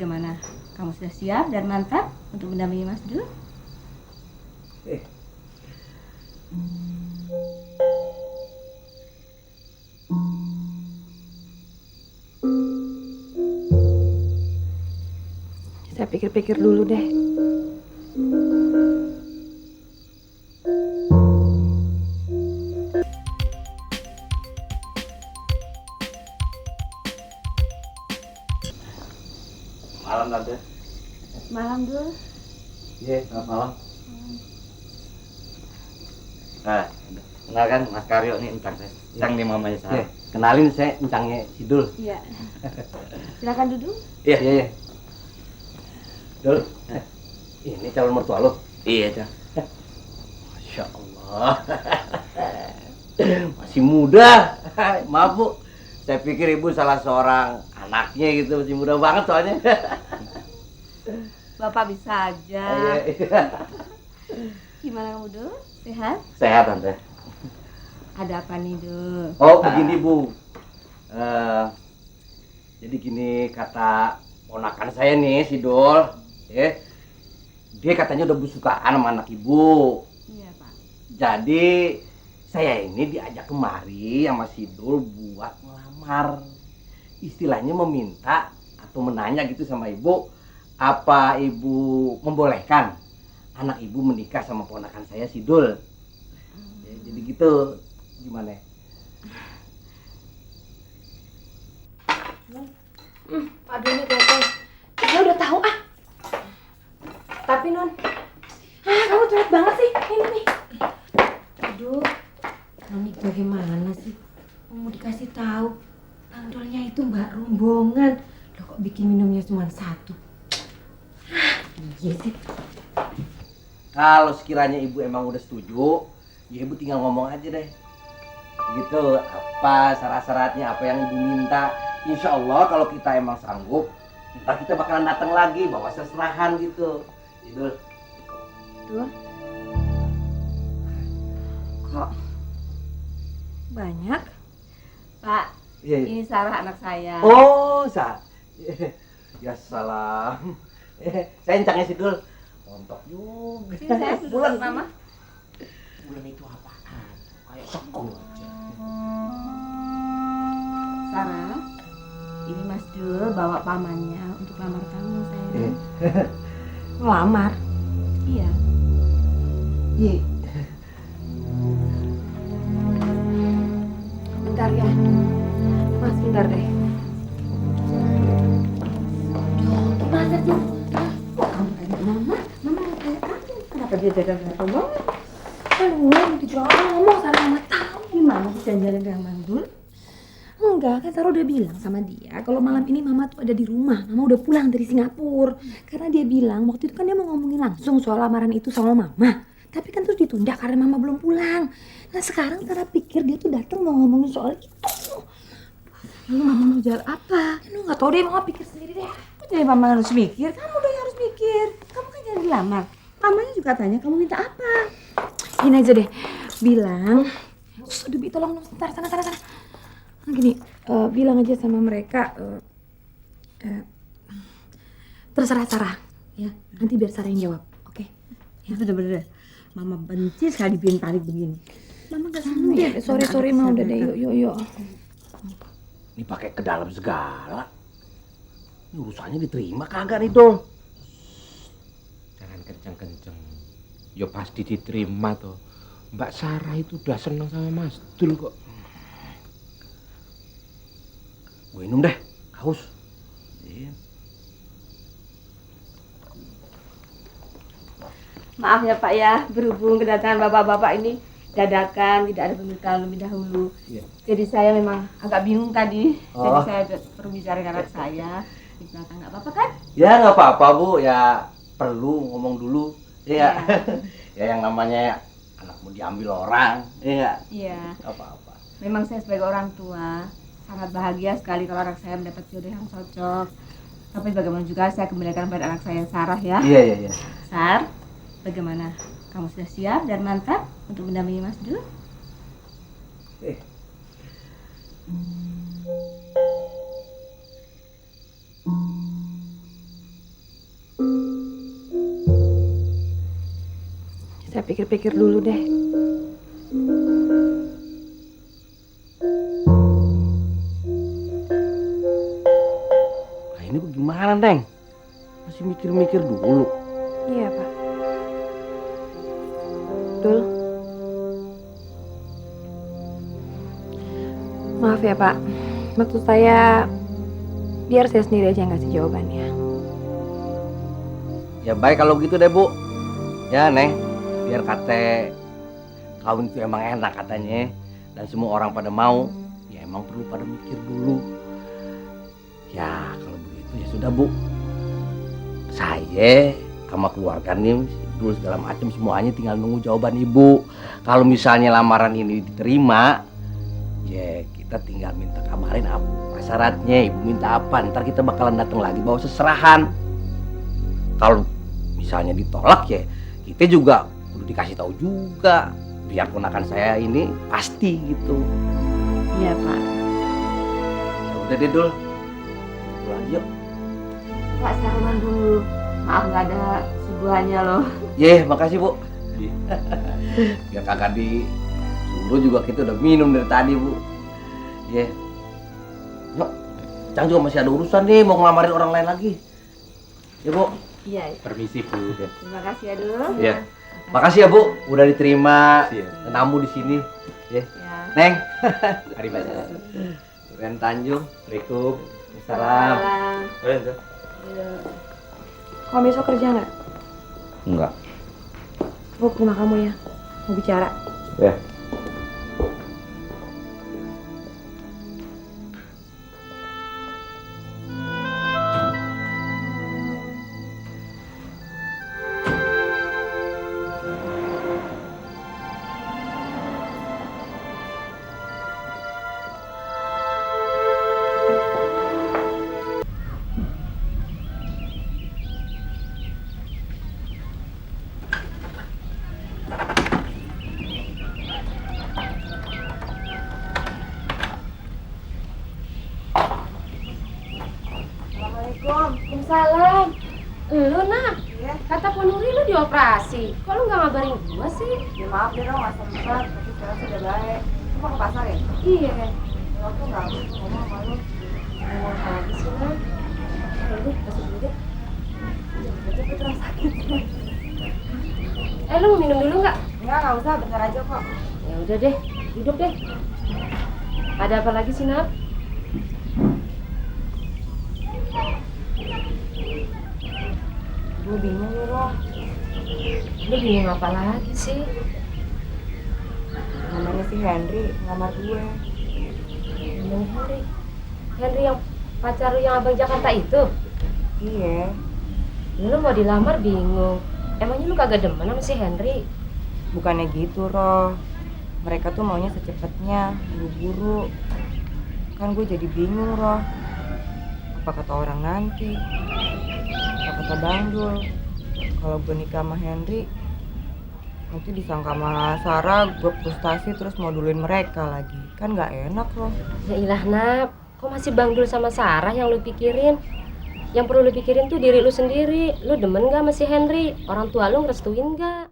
Bagaimana? Kamu sudah siap dan mantap untuk mendampingi Mas Dul? Saya pikir-pikir dulu deh. Malam tante. Malam Dul. Iya, selamat malam. Nah, kenalkan Mas Karyo nih encang saya. Encang nih mamanya saya. Kenalin saya encangnya Sidul. Iya. Silakan duduk. Iya. Dul, ini calon mertua lo? Iya, Cang. Masya Allah. Masih muda. Maaf, Bu. Saya pikir ibu salah seorang anaknya gitu. Masih muda banget soalnya. Bapak bisa aja. Iya. Gimana kamu Dul? Sehat? Sehat, Tante. Ada apa nih Dul? Oh, begini, Bu. Jadi gini kata ponakan saya nih, si Dul. Dia katanya udah bersukaan sama anak ibu. Iya, Pak. Jadi saya ini diajak kemari sama si Dul buat ngelamar. Istilahnya meminta atau menanya gitu sama ibu, apa ibu membolehkan anak ibu menikah sama ponakan saya si Dul. Ya, jadi gitu. Gimana? Aduh ini teteh. Dia udah tahu ah. Tapi non, kamu cepat banget sih ini nih. Aduh, Noni bagaimana sih? Mau dikasih tahu, tandolnya itu Mbak Rombongan. Loh kok bikin minumnya cuma satu? Iya sih. Kalau sekiranya ibu emang udah setuju, ya ibu tinggal ngomong aja deh. Gitu, apa syarat-syaratnya, apa yang ibu minta. Insya Allah kalau kita emang sanggup, ntar kita bakalan datang lagi bawa seserahan gitu. Idul. Dul. Kok banyak? Pak, Iya. ini Sarah anak saya. Oh, ya salam. Saya encangnya si Dul. Montok juga. Sini saya duduk Bulan Mama. Bulan itu apaan? Kayak sekong aja. Sarah, ini Mas Dul bawa pamannya untuk lamar kamu sayang. Ngelamar. Iya. Iya. Bentar ya. Mas, bentar deh. Duh, gimana tuh? Kamu tanya Mama yang kayak kamu. Kenapa dia jaga Mbak Rombongan? Kan gue yang dijual ngomong sama Mama tahu. Gimana sih janjian dengan Mang Dul? Enggak, kan Sarah udah bilang sama dia kalau malam ini Mama tuh ada di rumah. Mama udah pulang dari Singapura. Karena dia bilang waktu itu kan dia mau ngomongin langsung soal lamaran itu sama Mama. Tapi kan terus ditunda karena Mama belum pulang. Nah sekarang Sarah pikir dia tuh datang mau ngomongin soal itu. Lalu Mama mau jual apa? Aduh nggak tahu deh, Mama pikir sendiri deh. Kok jadi Mama harus mikir? Kamu dong yang harus mikir. Kamu kan jangan dilamar. Mamanya juga tanya kamu minta apa? Gini aja deh, bilang, udah Bi, tolong dong, sebentar, sana. Gini, bilang aja sama mereka, terserah Sarah, ya. Nanti biar Sarah yang jawab, oke? Ya bener-bener. Mama benci sekali bikin panik begini. Mama gak seneng ya. Sorry, mau udah deh, yuk. Ini pakai ke dalam segala. Ini urusannya diterima kagak nih, Dul? Jangan kenceng-kenceng. Ya pasti diterima toh. Mbak Sarah itu udah seneng sama Mas Dul kok. Gue minum deh, haus. Iya. Maaf ya Pak ya, berhubung kedatangan bapak-bapak ini dadakan, tidak ada pemberitahuan lebih dahulu. Iya. Jadi saya memang agak bingung tadi. Jadi Oh. saya perlu bicara dengan anak saya. Di belakang nggak apa-apa kan? Ya nggak apa-apa, Bu. Ya perlu ngomong dulu. Iya. Ya yang namanya anak mau diambil orang. Iya. Iya. Nggak apa-apa. Memang saya sebagai orang tua sangat bahagia sekali kalau anak saya mendapat jodoh yang cocok. Tapi bagaimana juga saya kembalikan pada anak saya Sarah ya. Iya. Sar, bagaimana? Kamu sudah siap dan mantap untuk mendampingi Mas Dul? Saya pikir-pikir dulu deh. Nah ini bagaimana, Neng? Masih mikir-mikir dulu. Iya, Pak. Dul. Maaf ya, Pak. Maksud saya, biar saya sendiri aja yang kasih jawabannya. Ya baik kalau gitu deh, Bu. Ya, Neng. Biar kata kawin itu emang enak katanya. Dan semua orang pada mau. Ya emang perlu pada mikir dulu. Ya kalau begitu ya sudah, Bu. Saya sama keluarga nih dulu segala macam semuanya tinggal nunggu jawaban Ibu. Kalau misalnya lamaran ini diterima, ya kita tinggal minta kabarin apa syaratnya, Ibu minta apa, ntar kita bakalan datang lagi bawa seserahan. Kalau misalnya ditolak ya kita juga udah dikasih tahu juga, biar ponakan saya ini pasti gitu. Iya, Pak. Ya udah deh, Dul. Pulang yuk. Pak, sarapan dulu. Maaf nggak ada suguhannya loh. Makasih, Bu. Biar kagak disuruh juga kita udah minum dari tadi, Bu. Yuk. Cang juga masih ada urusan nih, mau ngelamarin orang lain lagi. Ya, Bu. Iya. Permisi, Bu. Terima kasih ya dulu. Iya. Makasih ya, Bu, udah diterima tamu di sini. Ya. Neng. Mari, Mas. Ren Tanjung. Assalamualaikum. Salam. Iya. Kamu besok kerja nggak? Enggak. Aku ke rumah kamu ya. Mau bicara. Ya. Waalaikumsalam. Lu nak, kata Pak Nuri lu dioperasi. Kok lu nggak ngabarin gua sih? Ya maaf deh dong, nggak sempat. Tapi sekarang sudah baik. Lu mau ke pasar ya? Iya. Kalau aku nggak ngomong sama lu. Mau habis sih nak. Ayo deh, masuk dulu deh. Cepet terus sakit. Lu mau minum dulu nggak? Nggak usah. Bentar aja kok. Ya udah deh, duduk deh. Ada apa lagi sih nak? Gue bingung nih, Roh. Lu bingung apa lagi sih? Namanya si Henry, ngelamar gue. Namanya Henry. Henry yang pacar lu yang abang Jakarta itu? Iya. Lu mau dilamar bingung. Emangnya lu kagak demen sama si Henry? Bukannya gitu, Roh. Mereka tuh maunya secepatnya, buru-buru. Kan gue jadi bingung, Roh. Apa kata orang nanti? Apa kata Bang Dul? Kalau gue nikah sama Henry, nanti disangka sama Sarah gue frustasi terus modulin mereka lagi. Kan gak enak, Roh. Ya ilah Nap, kok masih Bang Dul sama Sarah yang lu pikirin? Yang perlu lu pikirin tuh diri lu sendiri. Lu demen gak sama si Henry? Orang tua lu ngerestuin gak?